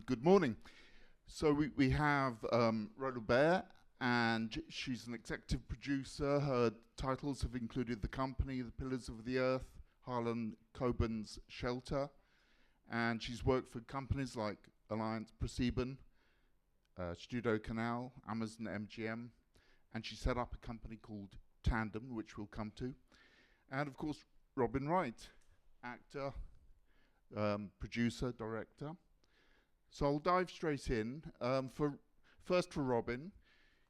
good morning. So we have Rola Bauer, and she's an executive producer. Her titles have included The Company, The Pillars of the Earth, Harlan Coben's Shelter, and she's worked for companies like Alliance ProSieben, Studio Canal, Amazon MGM, and she set up a company called Tandem, which we'll come to. And of course, Robin Wright, actor, producer, director. So I'll dive straight in. First for Robin,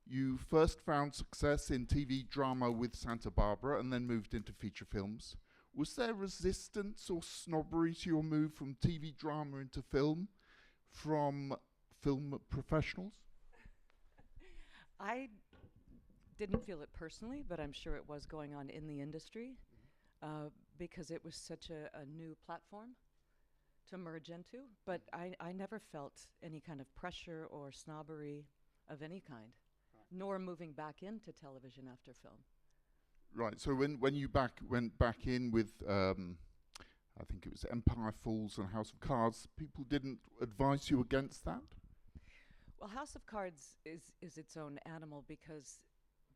you first found success in TV drama with Santa Barbara and then moved into feature films. Was there resistance or snobbery to your move from TV drama into film from film professionals? I didn't feel it personally, but I'm sure it was going on in the industry because it was such a new platform to merge into. But I never felt any kind of pressure or snobbery of any kind, nor moving back into television after film. Right. So when you went back in with, I think it was Empire Falls and House of Cards, people didn't advise you against that? Well, House of Cards is its own animal because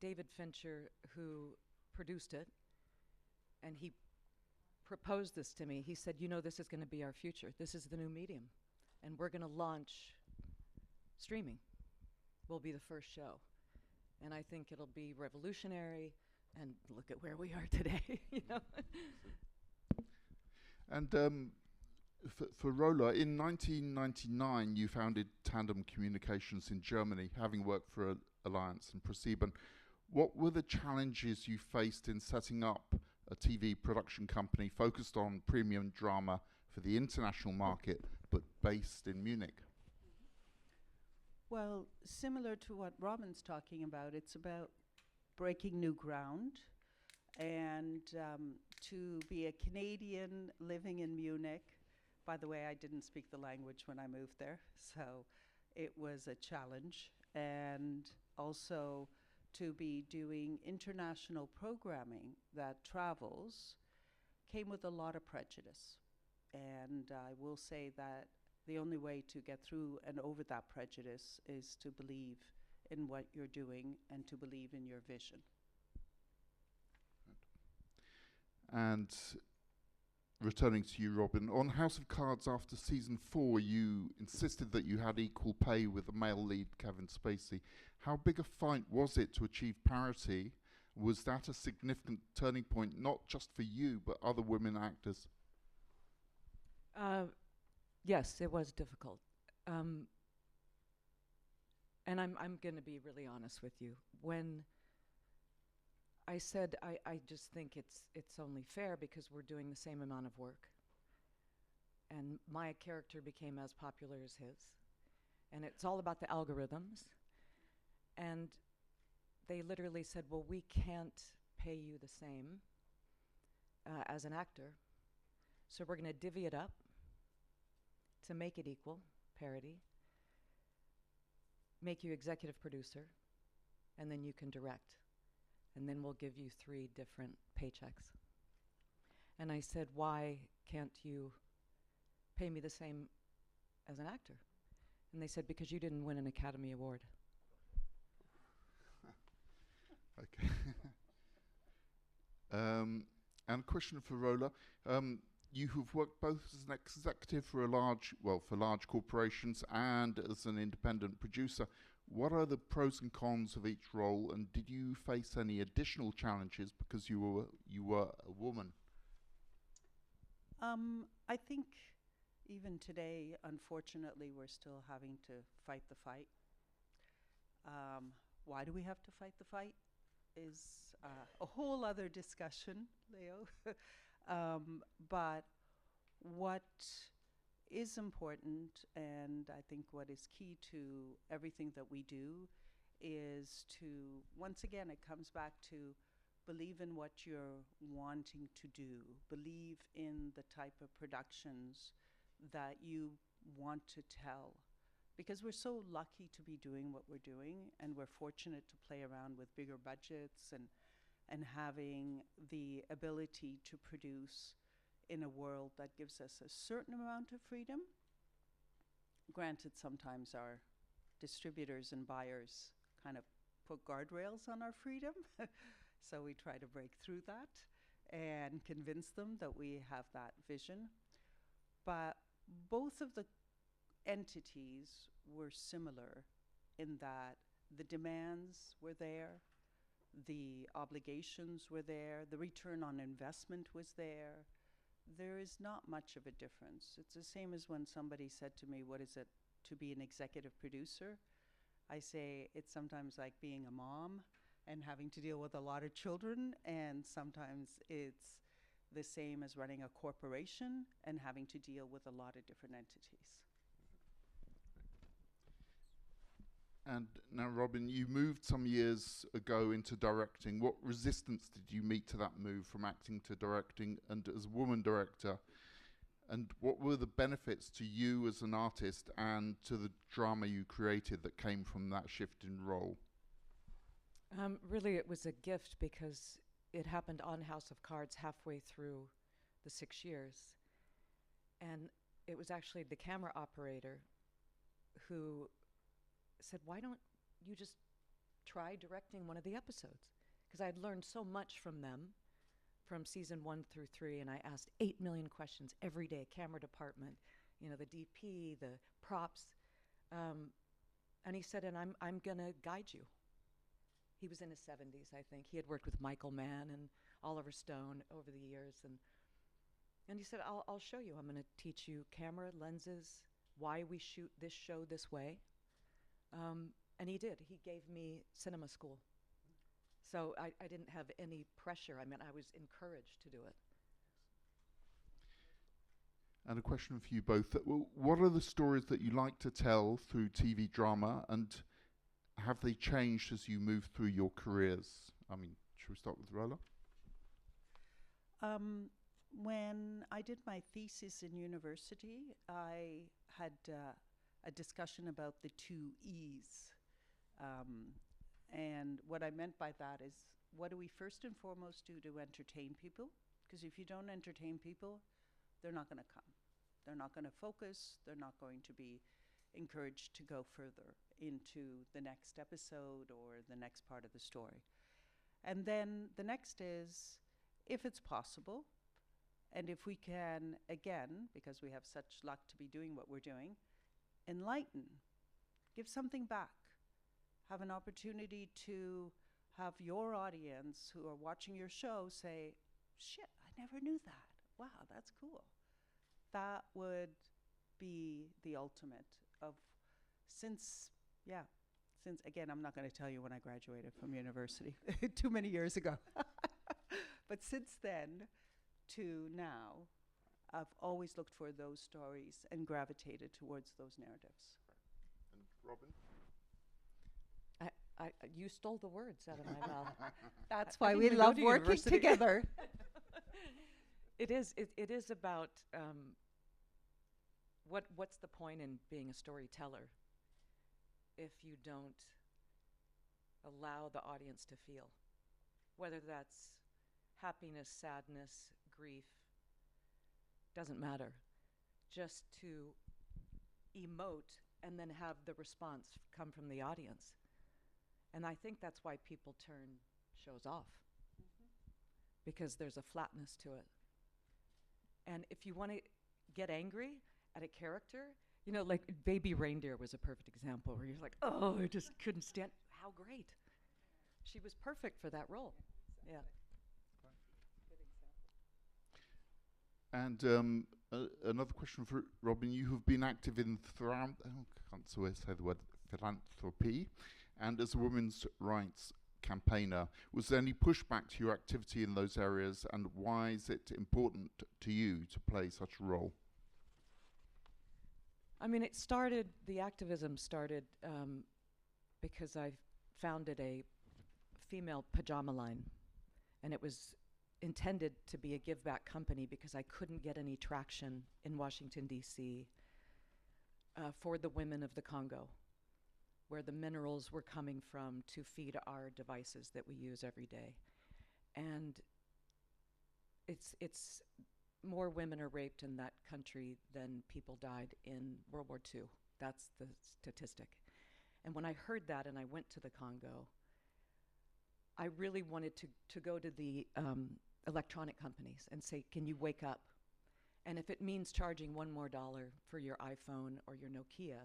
David Fincher, who produced it, and he proposed this to me. He said, you know, this is going to be our future. This is the new medium. And we're going to launch streaming. We'll be the first show. And I think it'll be revolutionary. And look at where we are today, you know. And for Rola, in 1999, you founded Tandem Communications in Germany, having worked for Alliance and ProSieben. What were the challenges you faced in setting up a TV production company focused on premium drama for the international market, but based in Munich? Well, similar to what Robin's talking about, it's about breaking new ground. And to be a Canadian living in Munich, by the way, I didn't speak the language when I moved there, so it was a challenge. And also to be doing international programming that travels came with a lot of prejudice. And I will say that the only way to get through and over that prejudice is to believe in what you're doing and to believe in your vision. And returning to you, Robin, on House of Cards after season 4, you insisted that you had equal pay with the male lead, Kevin Spacey. How big a fight was it to achieve parity? Was that a significant turning point, not just for you, but other women actors? Yes, it was difficult. And I'm going to be really honest with you. When I said I just think it's only fair because we're doing the same amount of work. And my character became as popular as his. And it's all about the algorithms. And they literally said, well, we can't pay you the same as an actor. So we're going to divvy it up to make it equal, parity, make you executive producer, and then you can direct. And then we'll give you 3 different paychecks. And I said, why can't you pay me the same as an actor? And they said, because you didn't win an Academy Award. Okay. And a question for Rola. You have worked both as an executive for large corporations and as an independent producer. What are the pros and cons of each role, and did you face any additional challenges because you were a woman? I think even today, unfortunately, we're still having to fight the fight. Why do we have to fight the fight is a whole other discussion, Leo. But what is important, and I think what is key to everything that we do, is to, once again, it comes back to believe in what you're wanting to do, believe in the type of productions that you want to tell. Because we're so lucky to be doing what we're doing, and we're fortunate to play around with bigger budgets and having the ability to produce in a world that gives us a certain amount of freedom. granted, sometimes our distributors and buyers kind of put guardrails on our freedom. So we try to break through that and convince them that we have that vision. But both of the entities were similar in that the demands were there, the obligations were there, the return on investment was there. There is not much of a difference. It's the same as when somebody said to me, what is it to be an executive producer? I say it's sometimes like being a mom and having to deal with a lot of children, and sometimes it's the same as running a corporation and having to deal with a lot of different entities. And now, Robin, you moved some years ago into directing. What resistance did you meet to that move from acting to directing, and as a woman director? And what were the benefits to you as an artist and to the drama you created that came from that shift in role? Really, it was a gift because it happened on House of Cards halfway through the 6 years. And it was actually the camera operator who said, why don't you just try directing one of the episodes? Because I'd learned so much from them from season 1 through 3, and I asked 8 million questions every day, camera department, you know, the DP, the props. And he said, and I'm gonna guide you. He was in his 70s, I think. He had worked with Michael Mann and Oliver Stone over the years. And he said, I'll show you. I'm gonna teach you camera, lenses, why we shoot this show this way. And he did. He gave me cinema school. So I didn't have any pressure. I mean, I was encouraged to do it. And a question for you both. What are the stories that you like to tell through TV drama, and have they changed as you move through your careers? I mean, should we start with Rola? When I did my thesis in university, I had a discussion about the 2 E's. And what I meant by that is, what do we first and foremost do to entertain people? Because if you don't entertain people, they're not going to come. They're not going to focus. They're not going to be encouraged to go further into the next episode or the next part of the story. And then the next is, if it's possible, and if we can, again, because we have such luck to be doing what we're doing, enlighten, give something back. Have an opportunity to have your audience who are watching your show say, shit, I never knew that. Wow, that's cool. That would be the ultimate of, since, again, I'm not going to tell you when I graduated from university, too many years ago. But since then to now, I've always looked for those stories and gravitated towards those narratives. And Robin? You stole the words out of my mouth. That's I why didn't we even go love to working university. together. It is about what's the point in being a storyteller if you don't allow the audience to feel, whether that's happiness, sadness, grief, doesn't matter. Just to emote and then have the response come from the audience. And I think that's why people turn shows off, because there's a flatness to it. And if you want to get angry at a character, you know, like Baby Reindeer was a perfect example where you're like, oh, I just couldn't stand, how great. She was perfect for that role. Yeah. And another question for Robin. You have been active in philanthropy and as a women's rights campaigner. Was there any pushback to your activity in those areas, and why is it important to you to play such a role? I mean, the activism started because I founded a female pajama line, and it was intended to be a give back company because I couldn't get any traction in Washington, D.C. For the women of the Congo, where the minerals were coming from to feed our devices that we use every day. And it's more women are raped in that country than people died in World War II. That's the statistic. And when I heard that and I went to the Congo, I really wanted to go to the electronic companies and say, can you wake up? And if it means charging $1 more for your iPhone or your Nokia,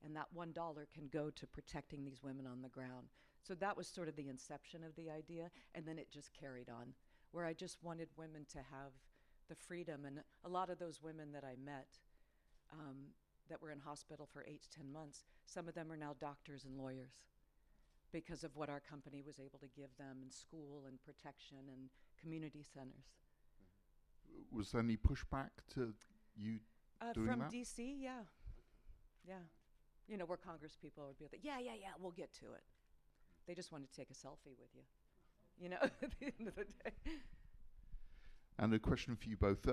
and that $1 can go to protecting these women on the ground. So that was sort of the inception of the idea, and then it just carried on, where I just wanted women to have the freedom. And a lot of those women that I met that were in hospital for 8 to 10 months, some of them are now doctors and lawyers because of what our company was able to give them in school and protection and community centers. Was there any pushback to you doing from that? DC, yeah. Yeah. You know, where Congress people would be like, yeah, we'll get to it. They just wanted to take a selfie with you, you know, at the end of the day. And a question for you both.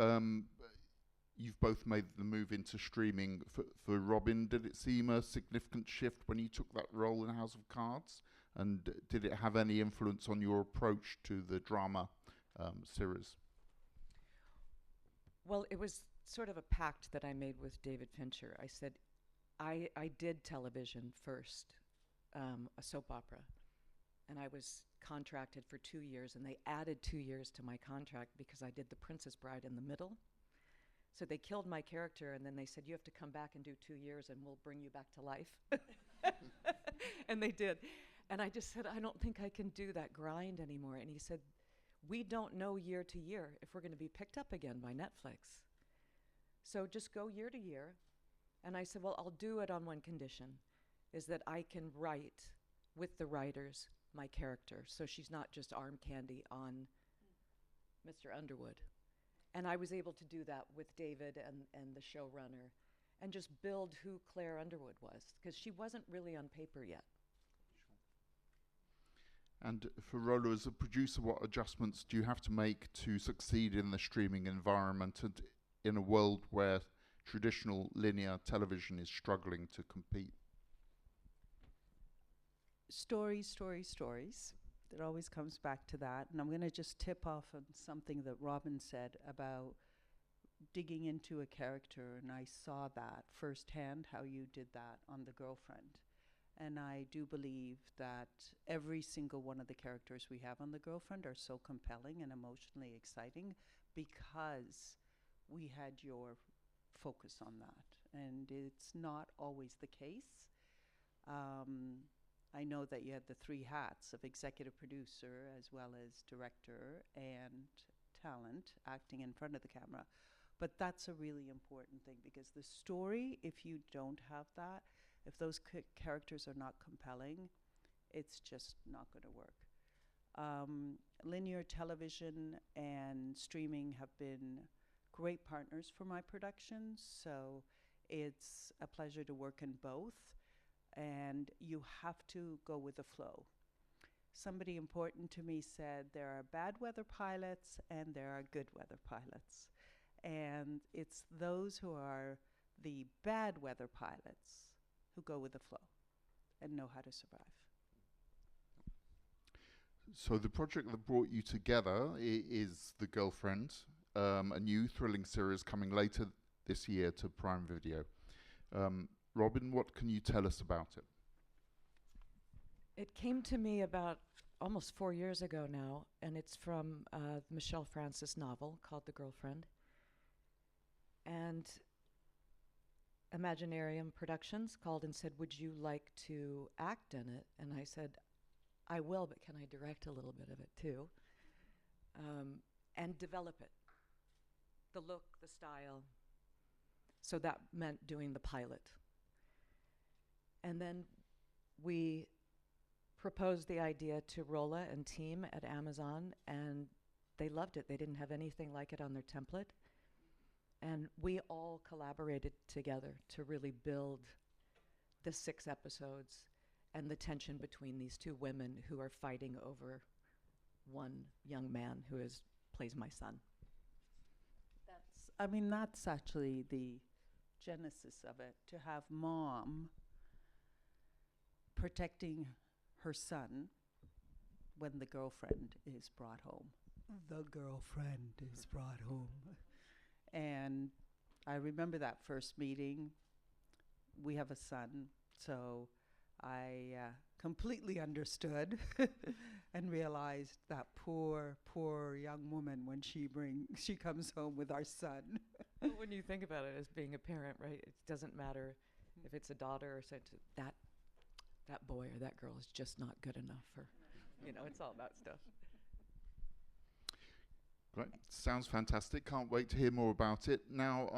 You've both made the move into streaming. For Robin, did it seem a significant shift when you took that role in House of Cards? And did it have any influence on your approach to the drama series? Well, it was sort of a pact that I made with David Fincher. I said, I did television first, a soap opera, and I was contracted for 2 years, and they added 2 years to my contract because I did The Princess Bride in the middle. So they killed my character, and then they said, you have to come back and do 2 years, and we'll bring you back to life. And they did. And I just said, I don't think I can do that grind anymore. And he said, we don't know year to year if we're going to be picked up again by Netflix. So just go year to year. And I said, well, I'll do it on one condition, is that I can write with the writers my character, so she's not just arm candy on Mr. Underwood. And I was able to do that with David and the showrunner and just build who Claire Underwood was, because she wasn't really on paper yet. And for Rola, as a producer, what adjustments do you have to make to succeed in the streaming environment and in a world where traditional linear television is struggling to compete? Stories, stories, stories. It always comes back to that. And I'm going to just tip off on something that Robin said about digging into a character. And I saw that firsthand, how you did that on The Girlfriend. And I do believe that every single one of the characters we have on The Girlfriend are so compelling and emotionally exciting because we had your focus on that. And it's not always the case. I know that you had the 3 hats of executive producer as well as director and talent, acting in front of the camera. But that's a really important thing, because the story, if you don't have that, if those characters are not compelling, it's just not going to work. Linear television and streaming have been great partners for my productions, so it's a pleasure to work in both. And you have to go with the flow. Somebody important to me said there are bad weather pilots and there are good weather pilots. And it's those who are the bad weather pilots who go with the flow and know how to survive. So the project that brought you together is The Girlfriend, a new thrilling series coming later this year to Prime Video. Robin, what can you tell us about it? It came to me about almost 4 years ago now, and it's from Michelle Francis novel called The Girlfriend. And Imaginarium Productions called and said, would you like to act in it? And I said, I will, but can I direct a little bit of it too? And develop it. The look, the style. So that meant doing the pilot. And then we proposed the idea to Rola and team at Amazon, and they loved it. They didn't have anything like it on their template. And we all collaborated together to really build the 6 episodes and the tension between these 2 women who are fighting over one young man who plays my son. That's actually the genesis of it, to have mom protecting her son when the girlfriend is brought home. The girlfriend is brought home. And I remember that first meeting. we have a son, so I completely understood and realized that poor young woman when she comes home with our son. Well, when you think about it as being a parent, right, it doesn't matter if it's a daughter or son. That boy or that girl is just not good enough for, it's all about stuff. Great. Sounds fantastic. Can't wait to hear more about it. Now,